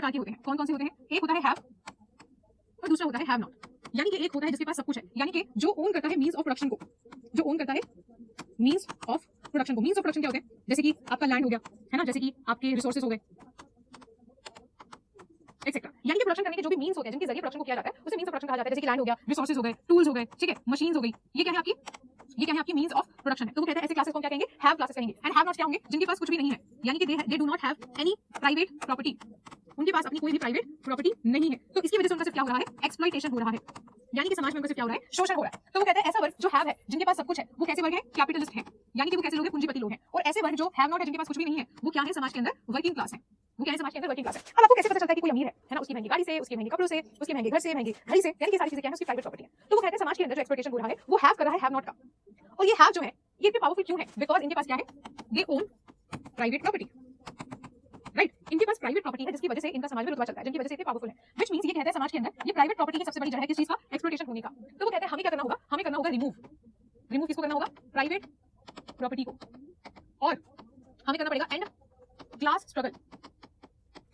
प्रकार के होते हैं। कौन कौन से होते हैं? एक होता है हैव और दूसरा होता है हैव नॉट। यानी कि एक होता है जिसके पास सब कुछ है, यानी कि जो ओन करता है मींस ऑफ प्रोडक्शन को, जो ओन करता है मींस ऑफ प्रोडक्शन को। मींस ऑफ प्रोडक्शन क्या होते हैं? जैसे कि आपका लैंड हो गया, है ना, जैसे कि आपके रिसोर्सेज हो गए, एक्सेट्रा। यानी कि प्रोडक्शन करने के जो भी मींस होते हैं, जिनके जरिए प्रोडक्शन को किया जाता है, उसे मींस ऑफ प्रोडक्शन कहा जाता है। जैसे कि लैंड हो गया, रिसोर्सेज हो गए, टूल्स हो गए, ठीक है, मशीन्स हो गई, ये क्या है आपकी, ये क्या है आपकी मींस ऑफ प्रोडक्शन है। तो वो कहते हैं ऐसे क्लासेस को हम क्या कहेंगे? हैव क्लासेस कहेंगे। एंड हैव नॉट क्या होंगे? जिनके पास कुछ भी नहीं है, यानी कि they do not have any private property, उनके पास अपनी कोई भी प्राइवेट प्रॉपर्टी नहीं है। तो इसकी वजह से उनका सिर्फ क्या हो रहा है? एक्सप्लॉइटेशन हो रहा है, यानी कि समाज में उनका सिर्फ क्या हो रहा है? शोषण हो रहा है। तो वो कहते हैं ऐसा वर्ग जो हैव है, जिनके पास सब कुछ है, वो कैसे वर्ग है? कैपिटलिस्ट है, यानी कि वो कैसे लोग हैं? पूंजीपति लोग हैं। और ऐसे वर्ग जो हैव नॉट है, जिनके पास कुछ भी नहीं है, वो क्या है समाज के अंदर? वर्किंग क्लास है। वो क्या है समाज के अंदर? वर्किंग क्लास है। अब आपको कैसे पता चलता है कि कोई अमीर है ना? उसकी महंगी गाड़ी से, उसके महंगे कपड़ों से, उसके महंगे घर से, महंगी घड़ी से, यानी कि सारी चीजें क्या है? उसकी प्राइवेट प्रॉपर्टी है। तो वो कहते हैं समाज के अंदर जो एक्सप्लॉइटेशन हो रहा है वो हैव कर रहा है हैव नॉट का। और ये हैव जो है ये इतने पावरफुल क्यों है? बिकॉज इनके पास क्या है? दे ओन प्राइवेट प्रॉपर्टी, राइट। इनके पास प्राइवेट प्रॉपर्टी है, जिसकी वजह से इनका समाज में रुतबा चलता है, जिनकी वजह से इतने पावरफुल है। व्हिच मींस ये कहते हैं समाज के अंदर ये प्राइवेट प्रॉपर्टी की सबसे बड़ी जड़ है किस चीज का? एक्सप्लॉइटेशन होने का। तो वो कहते हैं हमें क्या करना होगा? हमें करना होगा रिमूव। रिमूव किसको करना होगा? प्राइवेट प्रॉपर्टी को। और हमें करना पड़ेगा and class struggle.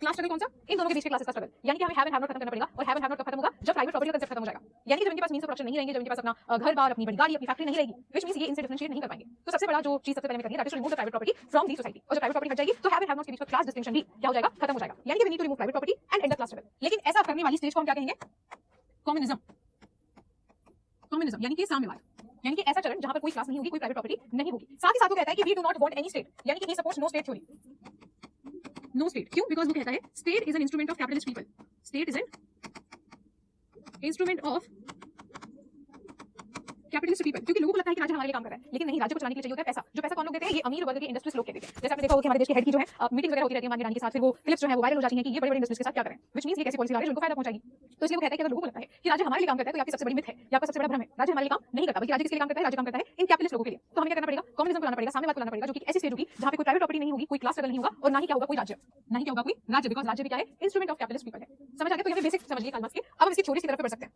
Class struggle कौन सा? इन दोनों के बीच के क्लासेस का स्ट्रगल। यानी कि हमें हैव एंड हैव नॉट खत्म करना पड़ेगा। और हैव एंड हैव नॉट कब खत्म होगा? जब प्राइवेट प्रॉपर्टी का कांसेप्ट खत्म हो जाएगा। यानी कि जब इनके पास मींस ऑफ प्रोडक्शन नहीं रहेंगे, जब इनके पास अपना घर बार, अपनी बड़ी गाड़ी, अपनी फैक्ट्री नहीं रहेगी, व्हिच मींस ये इनसे डिफरेंशिएट नहीं कर पाएंगे। तो सबसे बड़ा जो चीज सबसे पहले हमें करनी है, that is to remove the private property from the society. और जब प्राइवेट प्रॉपर्टी हट जाएगी तो हैव एंड हैव नॉट के बीच का क्लास डिस्टिंक्शन भी क्या हो जाएगा? खत्म हो जाएगा। यानी कि we need to remove private property and and the class struggle. लेकिन ऐसा करने वाली स्टेज को हम क्या कहेंगे? कम्युनिज्म। कम्युनिज्म यानी कि साम्यवाद, यानी कि ऐसा चरण जहां पर कोई क्लास नहीं होगी, कोई प्राइवेट प्रॉपर्टी नहीं होगी। साथ ही साथ वो कहता है कि we do not want any state, यानी कि he supports no state theory. No state क्यों? बिकॉज वो कहता है state is an instrument of capitalist people. State is an instrument of capitalist people. क्योंकि लोगों को लगता है कि राज्य हमारे लिए काम कर रहा है, लेकिन नहीं, राज्य को चलाने के लिए चाहिए होता है पैसा। जो पैसा कौन लोग देते हैं? ये अमीर वर्ग के इंडस्ट्रीज लोग देते हैं। जैसे आपने देखा होगा कि हमारे देश की हेड की जो है मीटिंग वगैरह होती रहती है माननीय रानी के साथ, फिर वो क्लिप्स जो है वो वायरल हो जाती है कि ये बड़े बड़े इंडस्ट्रीज के साथ क्या करें, व्हिच मींस ये कैसी पॉलिसी ला रहे हैं जो उनको फायदा पहुंचाएगी। तो इसलिए वो कहता है कि अगर लोगों को लगता है कि राज्य हमारे लिए काम करता है तो ये आपकी सबसे बड़ी मिथ है, ये आपका सबसे बड़ा भ्रम है। राज्य हमारे लिए काम नहीं करता, बल्कि राज्य किसके लिए काम करता है? राज्य काम करता है इन कैपिटलिस्ट लोगों के लिए। तो हमें क्या करना पड़ेगा? कम्युनिज्म को लाना पड़ेगा, साम्यवाद को लाना पड़ेगा, जो कि ऐसी स्टेज होगी जहां पे कोई प्राइवेट प्रॉपर्टी नहीं होगी, कोई क्लास स्ट्रगल नहीं होगा, और ना ही क्या होगा? कोई राज्य, ना ही क्या होगा? कोई राज्य। बिकॉज राज्य भी क्या है? इंस्ट्रूमेंट ऑफ कैपिटलिस्ट पीपल है। समझ आ गया? तो ये बेसिक समझिए कार्ल मार्क्स के। अब हम इसकी थ्योरीज की तरफ बढ़ सकते हैं।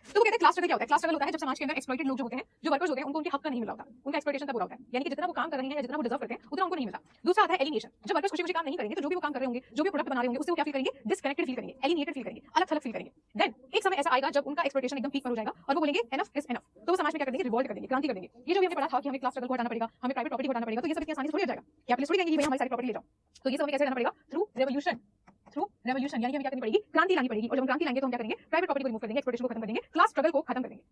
तो वो कहते हैं क्लास स्ट्रगल क्या होता है? क्लास स्ट्रगल होता है जब समाज के अंदर एक्सप्लॉइटेड लोग जो होते हैं, जो वर्कर्स होते हैं, उनको उनके हक का नहीं मिला होता, उनका एक्सप्लॉइटेशन तब हो रहा होता है। यानी कि जितना वो काम कर रहे हैं या जितना वो डिजर्व करते हैं उतना उनको नहीं मिलता। दूसरा आता है एलिनेशन। जब वर्कर्स खुशी खुशी काम नहीं करेंगे तो जो भी वो काम कर रहे होंगे, जो भी प्रोडक्ट बना रहे होंगे, उससे वो क्या फील करेंगे? डिस्कनेक्टेड फील करेंगे, एलिनेटेड फील करेंगे, अलग थलग फील करेंगे। देन एक समय ऐसा आएगा जब उनका एक्सप्लॉइटेशन एकदम पीक पर हो जाएगा और वो बोलेंगे एनफ इज एनफ। तो वो समाज में क्या कर देंगे? रिवॉल्ट कर देंगे, क्रांति कर देंगे। ये जो भी हमने पढ़ा था कि हमें क्लास स्ट्रगल को हटाना पड़ेगा, हमें प्राइवेट प्रॉपर्टी को हटाना पड़ेगा, तो ये सब इतनी आसानी से थोड़ी हट जाएगा। कैपिटलिस्ट थोड़ी कहेंगे कि भैया हमारी सारी प्रॉपर्टी ले जाओ। तो ये सब हमें कैसे करना पड़ेगा? Through revolution. थ्रू रेवोल्यूशन यानी हमें क्या करनी पड़ेगी? क्रांति लानी पड़ेगी। और जब हम क्रांति लाएंगे तो हम क्या करेंगे? प्राइवेट प्रॉपर्टी को रिमूव कर देंगे, एक्सप्लॉइटेशन को खत्म कर देंगे, क्लास स्ट्रगल को खत्म कर देंगे।